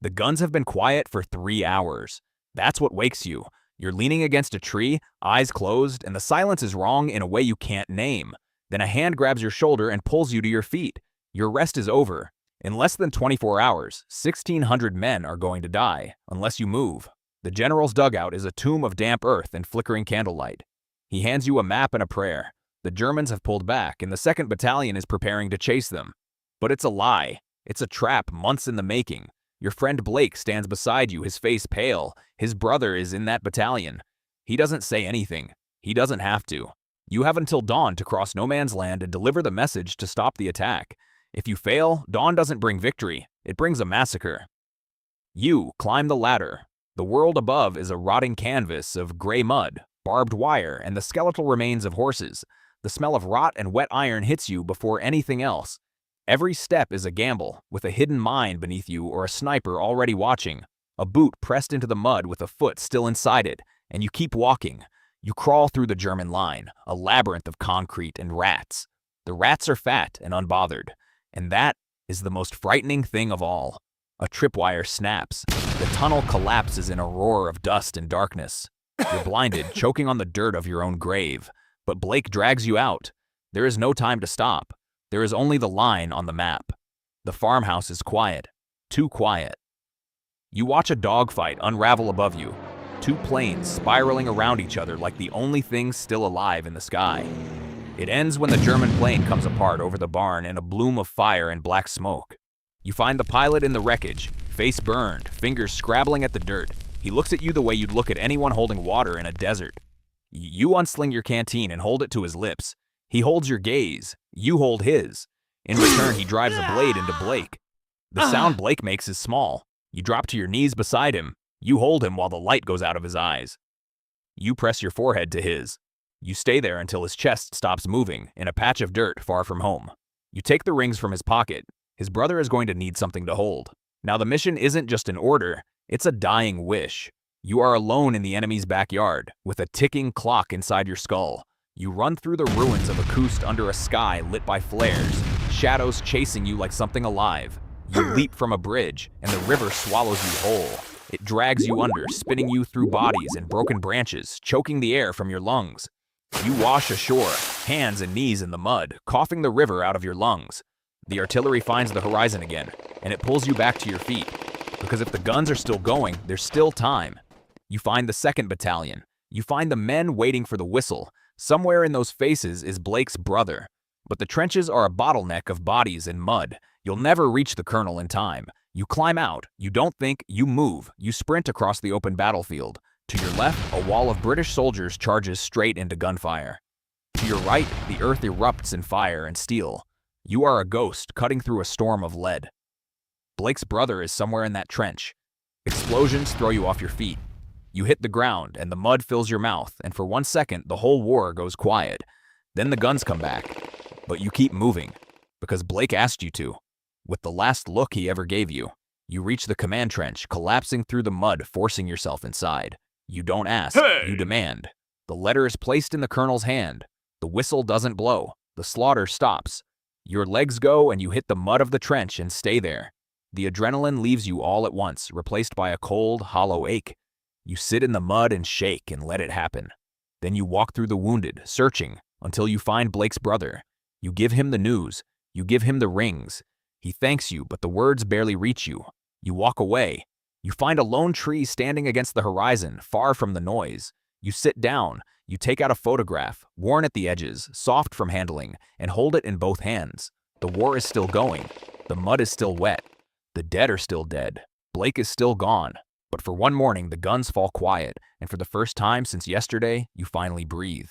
The guns have been quiet for 3 hours. That's what wakes you. You're leaning against a tree, eyes closed, and the silence is wrong in a way you can't name. Then a hand grabs your shoulder and pulls you to your feet. Your rest is over. In less than 24 hours, 1,600 men are going to die, unless you move. The general's dugout is a tomb of damp earth and flickering candlelight. He hands you a map and a prayer. The Germans have pulled back, and the 2nd Battalion is preparing to chase them. But it's a lie. It's a trap months in the making. Your friend Blake stands beside you, his face pale. His brother is in that battalion. He doesn't say anything. He doesn't have to. You have until dawn to cross no man's land and deliver the message to stop the attack. If you fail, dawn doesn't bring victory. It brings a massacre. You climb the ladder. The world above is a rotting canvas of gray mud, barbed wire, and the skeletal remains of horses. The smell of rot and wet iron hits you before anything else. Every step is a gamble, with a hidden mine beneath you or a sniper already watching. A boot pressed into the mud with a foot still inside it, and you keep walking. You crawl through the German line, a labyrinth of concrete and rats. The rats are fat and unbothered, and that is the most frightening thing of all. A tripwire snaps. The tunnel collapses in a roar of dust and darkness. You're blinded, choking on the dirt of your own grave. But Blake drags you out. There is no time to stop. There is only the line on the map. The farmhouse is quiet. Too quiet. You watch a dogfight unravel above you. 2 planes spiraling around each other like the only things still alive in the sky. It ends when the German plane comes apart over the barn in a bloom of fire and black smoke. You find the pilot in the wreckage, face burned, fingers scrabbling at the dirt. He looks at you the way you'd look at anyone holding water in a desert. You unsling your canteen and hold it to his lips. He holds your gaze. You hold his. In return, he drives a blade into Blake. The sound Blake makes is small. You drop to your knees beside him. You hold him while the light goes out of his eyes. You press your forehead to his. You stay there until his chest stops moving in a patch of dirt far from home. You take the rings from his pocket. His brother is going to need something to hold. Now the mission isn't just an order. It's a dying wish. You are alone in the enemy's backyard, with a ticking clock inside your skull. You run through the ruins of a coast under a sky lit by flares, shadows chasing you like something alive. You leap from a bridge, and the river swallows you whole. It drags you under, spinning you through bodies and broken branches, choking the air from your lungs. You wash ashore, hands and knees in the mud, coughing the river out of your lungs. The artillery finds the horizon again, and it pulls you back to your feet. Because if the guns are still going, there's still time. You find the 2nd Battalion. You find the men waiting for the whistle. Somewhere in those faces is Blake's brother. But the trenches are a bottleneck of bodies and mud. You'll never reach the colonel in time. You climb out. You don't think. You move. You sprint across the open battlefield. To your left, a wall of British soldiers charges straight into gunfire. To your right, the earth erupts in fire and steel. You are a ghost cutting through a storm of lead. Blake's brother is somewhere in that trench. Explosions throw you off your feet. You hit the ground, and the mud fills your mouth, and for 1 second, the whole war goes quiet. Then the guns come back. But you keep moving, because Blake asked you to. With the last look he ever gave you, you reach the command trench, collapsing through the mud, forcing yourself inside. You don't ask, you demand. The letter is placed in the colonel's hand. The whistle doesn't blow. The slaughter stops. Your legs go, and you hit the mud of the trench and stay there. The adrenaline leaves you all at once, replaced by a cold, hollow ache. You sit in the mud and shake and let it happen. Then you walk through the wounded, searching, until you find Blake's brother. You give him the news. You give him the rings. He thanks you, but the words barely reach you. You walk away. You find a lone tree standing against the horizon, far from the noise. You sit down. You take out a photograph, worn at the edges, soft from handling, and hold it in both hands. The war is still going. The mud is still wet. The dead are still dead. Blake is still gone. But for one morning, the guns fall quiet, and for the first time since yesterday, you finally breathe.